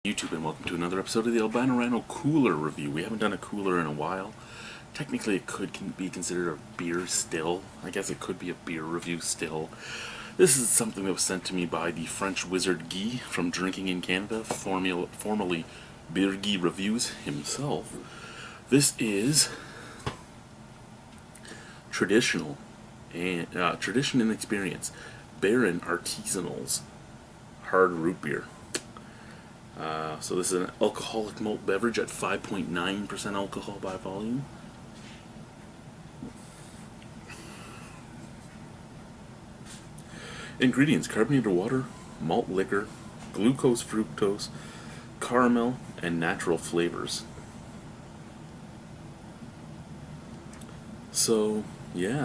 YouTube, and welcome to another episode of the Albino Rhino Cooler Review. We haven't done a cooler in a while. Technically it could be considered a beer still. I guess it could be a beer review still. This is something that was sent to me by the French wizard Guy from Drinking in Canada, formerly Beer Guy Reviews himself. This is tradition and experience. Baron Artisanals hard root beer. So this is an alcoholic malt beverage at 5.9% alcohol by volume. Ingredients: carbonated water, malt liquor, glucose, fructose, caramel, and natural flavors. So yeah,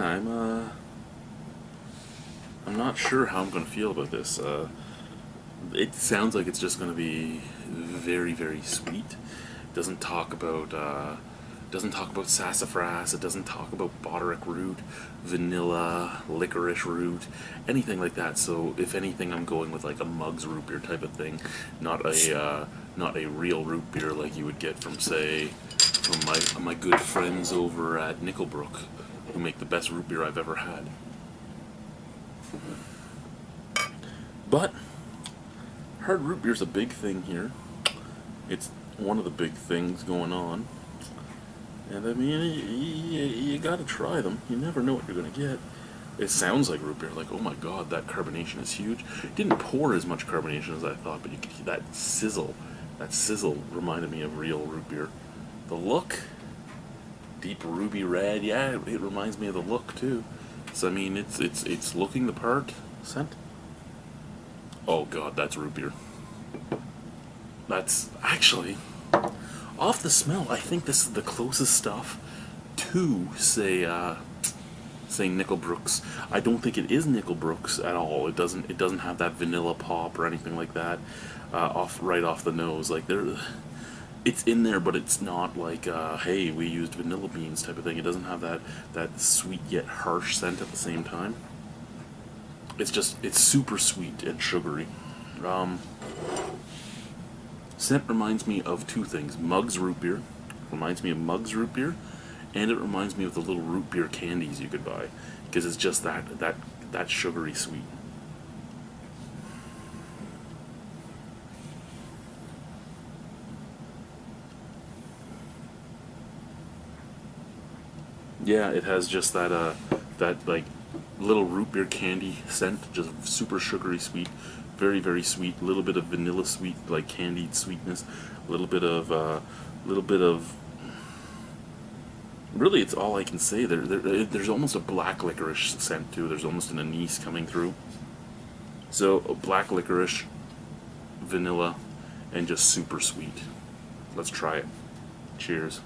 I'm not sure how I'm going to feel about this. It sounds like it's just going to be very, very sweet. It doesn't talk about sassafras. It doesn't talk about botterick root, vanilla, licorice root, anything like that. So if anything, I'm going with like a Mugs root beer type of thing, not a real root beer like you would get from my good friends over at Nickelbrook, who make the best root beer I've ever had. But hard root beer's a big thing here. It's one of the big things going on. And I mean, you gotta try them. You never know what you're gonna get. It sounds like root beer, like, oh my god, that carbonation is huge. It didn't pour as much carbonation as I thought, but you could hear that sizzle. That sizzle reminded me of real root beer. The look, deep ruby red, yeah, it reminds me of the look too. So I mean, it's looking the part. Scent. Oh god, that's root beer. That's actually, off the smell, I think this is the closest stuff to, say Nickelbrooks. I don't think it is Nickelbrooks at all. It doesn't have that vanilla pop or anything like that right off the nose. Like it's in there, but it's not like hey, we used vanilla beans type of thing. It doesn't have that sweet yet harsh scent at the same time. It's super sweet and sugary. Scent reminds me of two things. Mugs root beer. Reminds me of Mugs root beer. And it reminds me of the little root beer candies you could buy. Because it's just that sugary sweet. Yeah, it has just that like little root beer candy scent, just super sugary sweet, very, very sweet. A little bit of vanilla sweet, like candied sweetness. A little bit of really, it's all I can say. There's almost a black licorice scent too. There's almost an anise coming through. So black licorice, vanilla, and just super sweet. Let's try it. Cheers.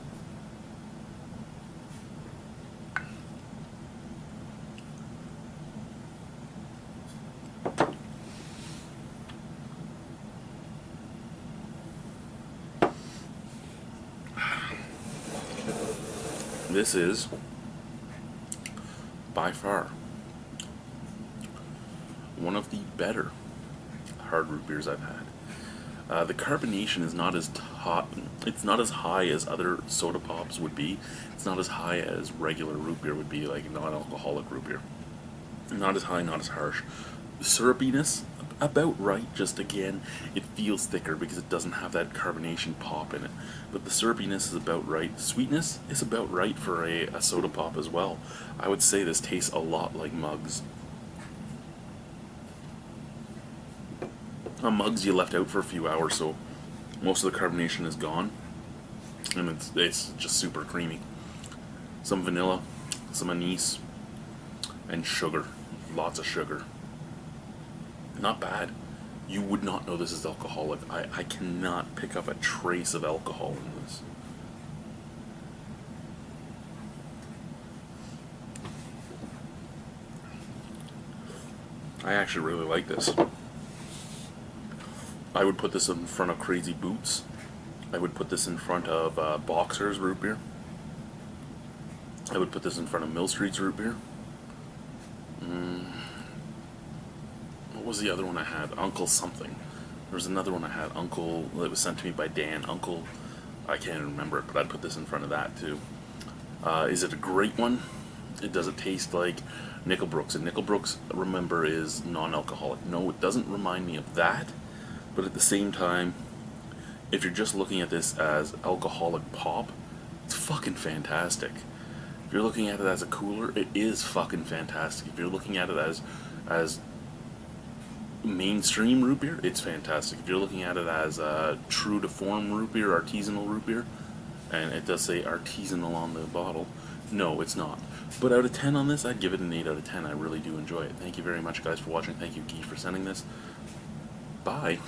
This is, by far, one of the better hard root beers I've had. The carbonation is not as hot. It's not as high as other soda pops would be. It's not as high as regular root beer would be, like non-alcoholic root beer. Not as high, not as harsh. Syrupiness, about right. Just again, it feels thicker because it doesn't have that carbonation pop in it. But the syrupiness is about right. Sweetness is about right for a soda pop as well. I would say this tastes a lot like Mugs. Mugs you left out for a few hours, so most of the carbonation is gone, and it's just super creamy. Some vanilla, some anise, and sugar. Lots of sugar. Not bad. You would not know this is alcoholic. I cannot pick up a trace of alcohol in this. I actually really like this. I would put this in front of Crazy Boots. I would put this in front of Boxer's root beer. I would put this in front of Mill Street's root beer. What was the other one I had? Uncle something. There was another one I had, Uncle, that was sent to me by Dan. Uncle, I can't even remember it, but I'd put this in front of that too. Is it a great one? Does it taste like Nickelbrooks? And Nickelbrooks, remember, is non-alcoholic. No, it doesn't remind me of that, but at the same time, if you're just looking at this as alcoholic pop, it's fucking fantastic. If you're looking at it as a cooler, it is fucking fantastic. If you're looking at it as mainstream root beer, it's fantastic. If you're looking at it as true to form root beer, artisanal root beer, and it does say artisanal on the bottle, no, it's not. But out of 10 on this, I'd give it an 8 out of 10. I really do enjoy it. Thank you very much, guys, for watching. Thank you, Guy, for sending this. Bye.